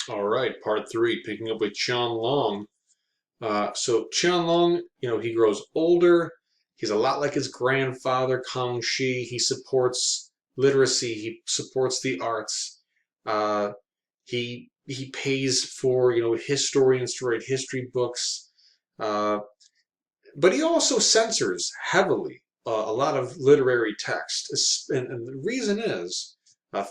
All right, part three, picking up with Qianlong. So Qianlong, he grows older. He's a lot like his grandfather, Kangxi. He supports literacy. He supports the arts. Uh, he pays for historians to write history books. Uh, but he also censors heavily a lot of literary text, and the reason is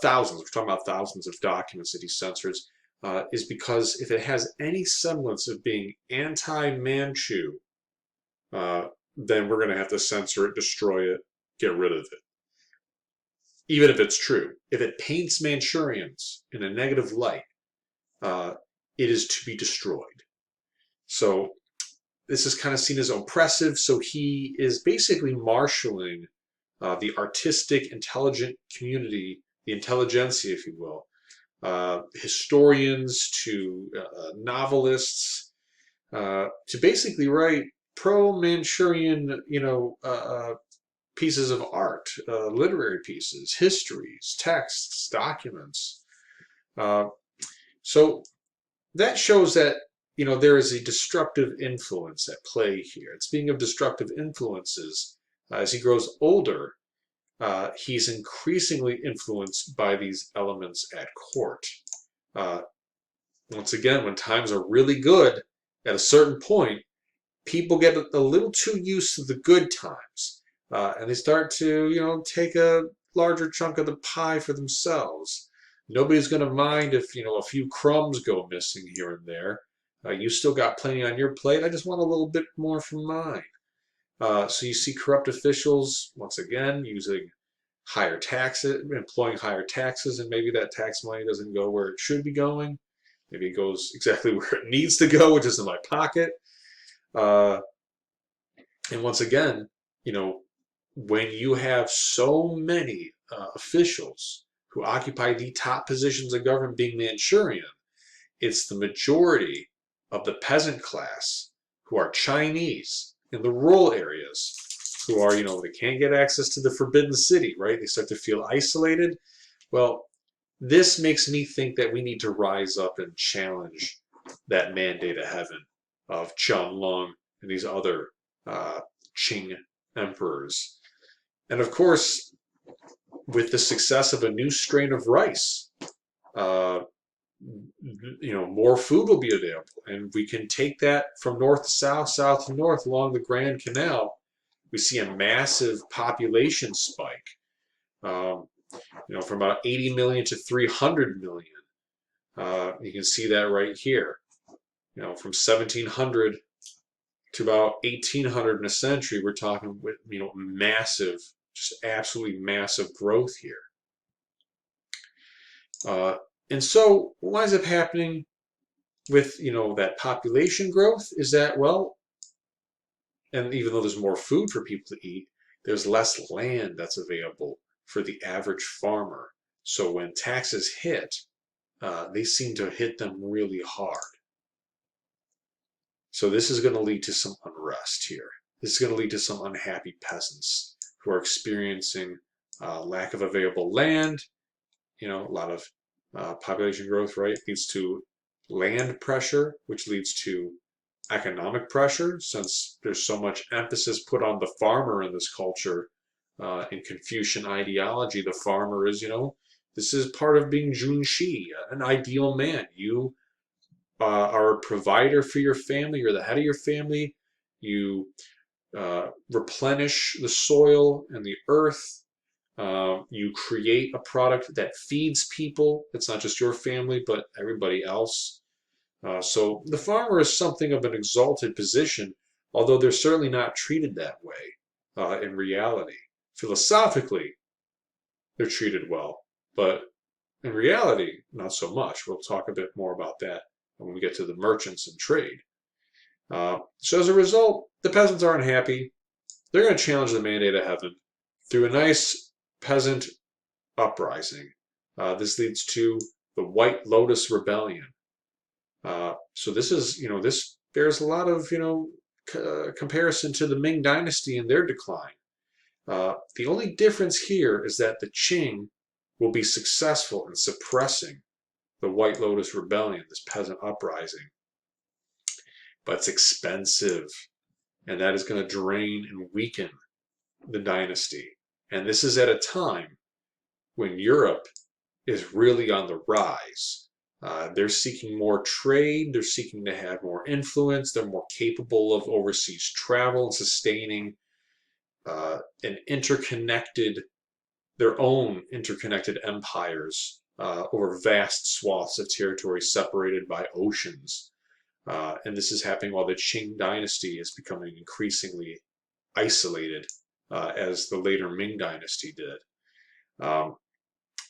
thousands. We're talking about thousands of documents that he censors, is because if it has any semblance of being anti-Manchu, uh, then we're going to have to censor it, destroy it, get rid of it. Even if it's true, if it paints Manchurians in a negative light, uh, it is to be destroyed. So this is kind of seen as oppressive. So he is basically marshaling the artistic, intelligent community, the intelligentsia, if you will, historians to novelists, to basically write pro-Manchurian, pieces of art, literary pieces, histories, texts, documents. Uh, so that shows that there is a destructive influence at play here. And speaking of destructive influences, as he grows older, he's increasingly influenced by these elements at court. Uh, Once again, when times are really good, at a certain point, people get a little too used to the good times, and they start to, take a larger chunk of the pie for themselves. Nobody's going to mind if, a few crumbs go missing here and there. You still got plenty on your plate. I just want a little bit more from mine. So you see corrupt officials, once again, using higher taxes, employing higher taxes, and maybe that tax money doesn't go where it should be going. Maybe it goes exactly where it needs to go, which is in my pocket. Uh, and once again, you know, when you have so many officials who occupy the top positions of government being Manchurian, it's the majority of the peasant class who are Chinese in the rural areas who are, they can't get access to the Forbidden City, right? They start to feel isolated. Well, this makes me think that we need to rise up and challenge that mandate of heaven of Qianlong and these other uh, Qing emperors. And of course, with the success of a new strain of rice, uh, more food will be available, and we can take that from north to south, south to north along the Grand Canal. We see a massive population spike, um, from about 80 million to 300 million. You can see that right here. From 1700 to about 1800 in a century, we're talking with massive, just absolutely massive growth here. Uh, and so, what winds up happening with that population growth is that, well, and even though there's more food for people to eat, there's less land that's available for the average farmer. So when taxes hit, they seem to hit them really hard. So this is going to lead to some unrest here. This is going to lead to some unhappy peasants who are experiencing lack of available land. A lot of population growth, right, leads to land pressure, which leads to economic pressure, since there's so much emphasis put on the farmer in this culture. In Confucian ideology, the farmer is, this is part of being Junshi, an ideal man. You are a provider for your family. You're the head of your family. You replenish the soil and the earth. You create a product that feeds people. It's not just your family, but everybody else. So the farmer is something of an exalted position, although they're certainly not treated that way in reality. Philosophically, they're treated well, but in reality, not so much. We'll talk a bit more about that when we get to the merchants and trade. So as a result, the peasants aren't happy. They're going to challenge the mandate of heaven through a nice peasant uprising. This leads to the White Lotus Rebellion. So this bears a lot of, comparison to the Ming Dynasty and their decline. The only difference here is that the Qing will be successful in suppressing the White Lotus Rebellion, this peasant uprising. But it's expensive, and that is going to drain and weaken the dynasty. And this is at a time when Europe is really on the rise. They're seeking more trade, they're seeking to have more influence, they're more capable of overseas travel and sustaining an interconnected, their own interconnected empires over vast swaths of territory separated by oceans. And this is happening while the Qing dynasty is becoming increasingly isolated, as the later Ming dynasty did.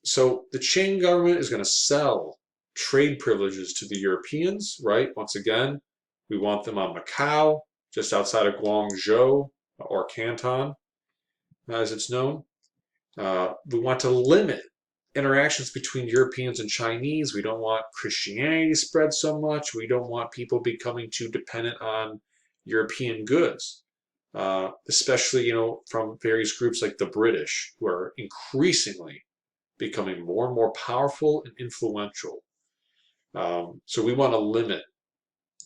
So the Qing government is going to sell trade privileges to the Europeans, right? Once again, we want them on Macau, just outside of Guangzhou, or Canton, as it's known. We want to limit interactions between Europeans and Chinese. We don't want Christianity to spread so much. We don't want people becoming too dependent on European goods, especially, from various groups like the British, who are increasingly becoming more and more powerful and influential. So we want to limit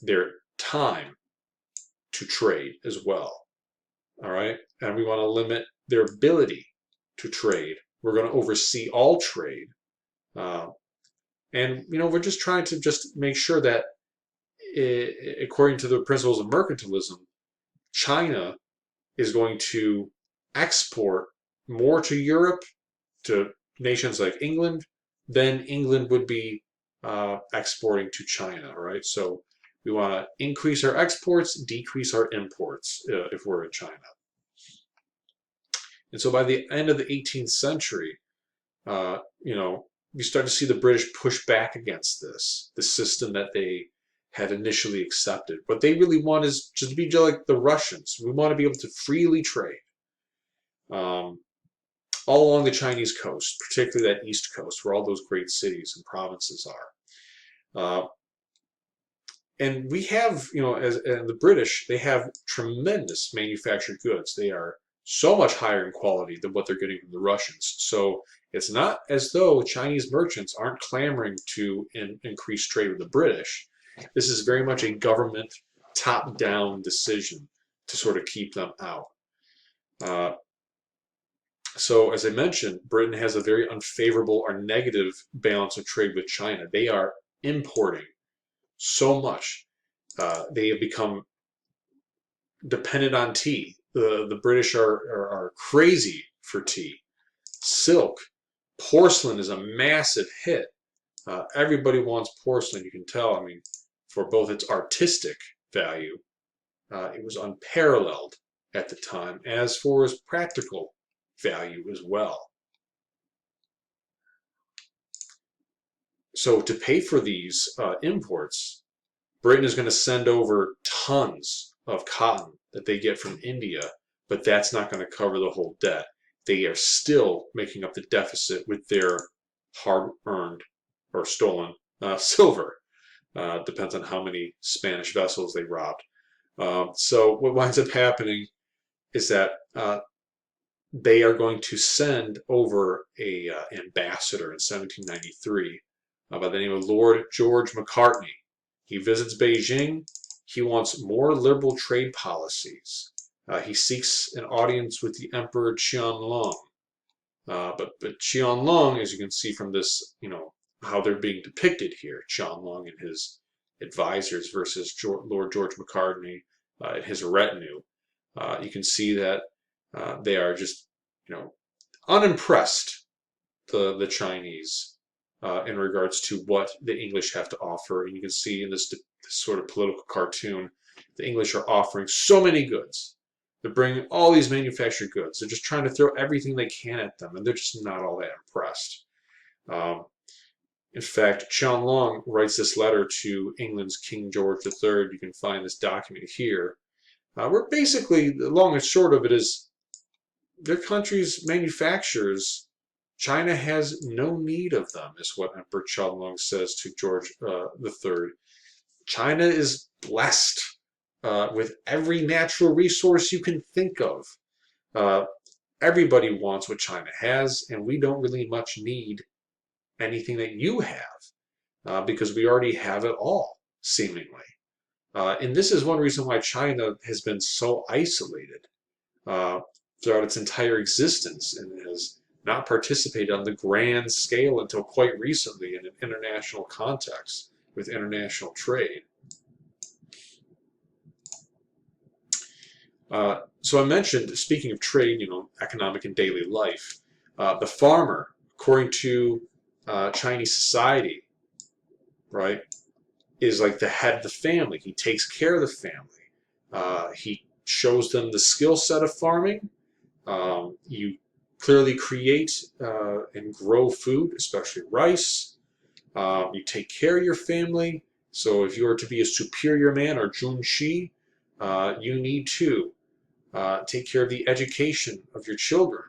their time to trade as well. All right, and we want to limit their ability to trade. We're going to oversee all trade, and we're just trying to just make sure that, according to the principles of mercantilism, China is going to export more to Europe, to nations like England, than England would be exporting to China. Right, so we want to increase our exports, decrease our imports if we're in China. And so by the end of the 18th century, we start to see the British push back against the system that they had initially accepted. What they really want is just to be like the Russians. We want to be able to freely trade all along the Chinese coast, particularly that east coast where all those great cities and provinces are. And we have, and the British, they have tremendous manufactured goods. They are so much higher in quality than what they're getting from the Russians. So it's not as though Chinese merchants aren't clamoring to increase trade with the British. This is very much a government top-down decision to sort of keep them out. So as I mentioned, Britain has a very unfavorable or negative balance of trade with China. They are importing so much. They have become dependent on tea. The British are crazy for tea. Silk, porcelain is a massive hit. Everybody wants porcelain, you can tell. I mean, for both its artistic value, it was unparalleled at the time, as for its practical value as well. So to pay for these imports, Britain is going to send over tons of cotton that they get from India, but that's not going to cover the whole debt. They are still making up the deficit with their hard-earned or stolen silver. Depends on how many Spanish vessels they robbed. So what winds up happening is that they are going to send over a ambassador in 1793 by the name of Lord George Macartney. He visits Beijing. He wants more liberal trade policies. He seeks an audience with the Emperor Qianlong. But Qianlong, as you can see from this, how they're being depicted here, Qianlong and his advisors versus Lord George Macartney and his retinue, you can see that they are just, unimpressed, the Chinese, in regards to what the English have to offer. And you can see in this sort of political cartoon, the English are offering so many goods. They're bringing all these manufactured goods. They're just trying to throw everything they can at them, and they're just not all that impressed. In fact, Qianlong writes this letter to England's King George III. You can find this document here, where basically, the long and short of it is, their country's manufacturers, China has no need of them, is what Emperor Qianlong says to George III. China is blessed with every natural resource you can think of. Everybody wants what China has, and we don't really much need anything that you have. because we already have it all, seemingly. And this is one reason why China has been so isolated uh, throughout its entire existence and has not participated on the grand scale until quite recently in an international context with international trade. So I mentioned, speaking of trade, economic and daily life, the farmer, according to Chinese society, right, is like the head of the family. He takes care of the family. He shows them the skill set of farming. You clearly create and grow food, especially rice. You take care of your family. So if you are to be a superior man or Junshi, you need to take care of the education of your children.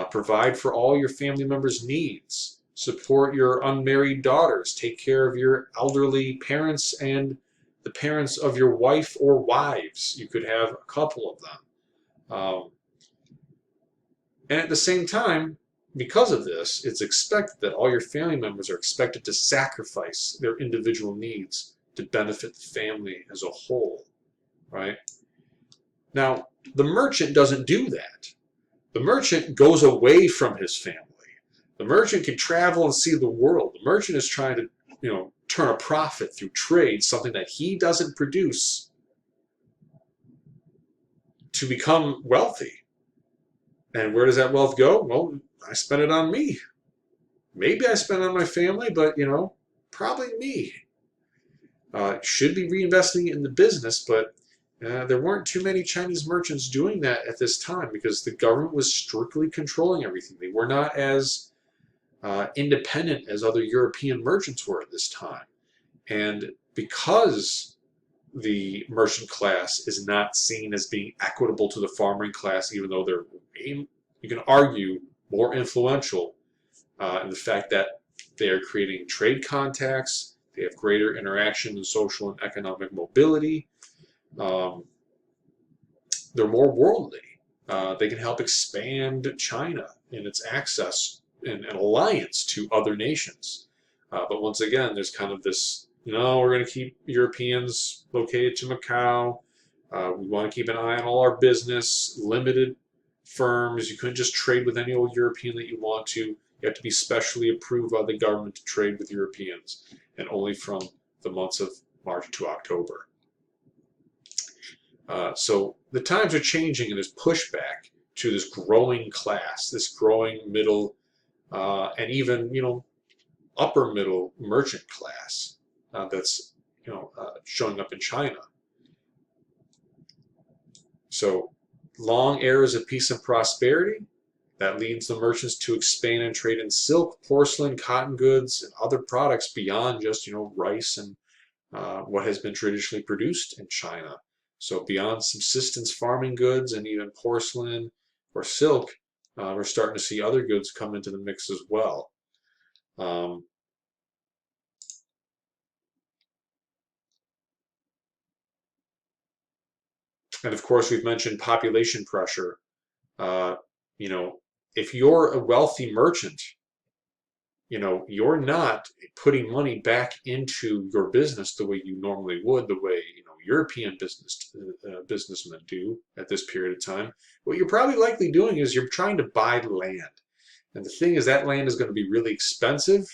Provide for all your family members' needs. Support your unmarried daughters. Take care of your elderly parents and the parents of your wife or wives. You could have a couple of them. And at the same time, because of this, it's expected that all your family members are expected to sacrifice their individual needs to benefit the family as a whole, right? Now, the merchant doesn't do that. The merchant goes away from his family. The merchant can travel and see the world. The merchant is trying to, turn a profit through trade, something that he doesn't produce, to become wealthy. And where does that wealth go? Well, I spend it on me. Maybe I spend it on my family, but, probably me. Should be reinvesting in the business, but there weren't too many Chinese merchants doing that at this time because the government was strictly controlling everything. They were not as independent as other European merchants were at this time. And because the merchant class is not seen as being equitable to the farming class, even though they're, you can argue, more influential in the fact that they are creating trade contacts, they have greater interaction in social and economic mobility, they're more worldly. They can help expand China in its access and alliance to other nations. But once again, there's kind of this, no, we're going to keep Europeans located to Macau. We want to keep an eye on all our business, limited firms. You couldn't just trade with any old European that you want to. You have to be specially approved by the government to trade with Europeans, and only from the months of March to October. So the times are changing, and there's pushback to this growing class, this growing middle, and even upper middle merchant class that's showing up in China. So long eras of peace and prosperity that leads the merchants to expand and trade in silk, porcelain, cotton goods, and other products beyond just rice and what has been traditionally produced in China. So beyond subsistence farming goods and even porcelain or silk, we're starting to see other goods come into the mix as well. And of course, we've mentioned population pressure. Uh, you know, if you're a wealthy merchant, you're not putting money back into your business the way you normally would, the way European businessmen do at this period of time. What you're probably likely doing is you're trying to buy land, and the thing is that land is going to be really expensive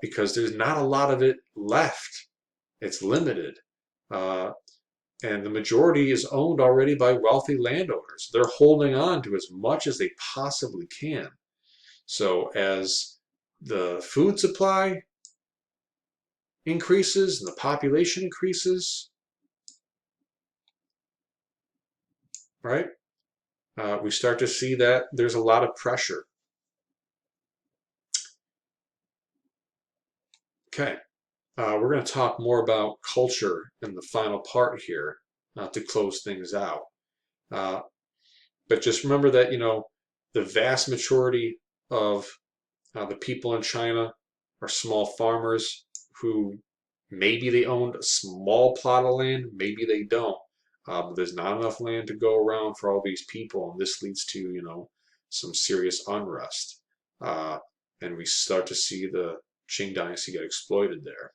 because there's not a lot of it left. It's limited. And the majority is owned already by wealthy landowners. They're holding on to as much as they possibly can. So as the food supply increases and the population increases, right, we start to see that there's a lot of pressure. Okay, we're going to talk more about culture in the final part here to close things out. But just remember that, the vast majority of the people in China are small farmers who maybe they owned a small plot of land, maybe they don't. But there's not enough land to go around for all these people, and this leads to, some serious unrest. And we start to see the Qing dynasty got exploited there.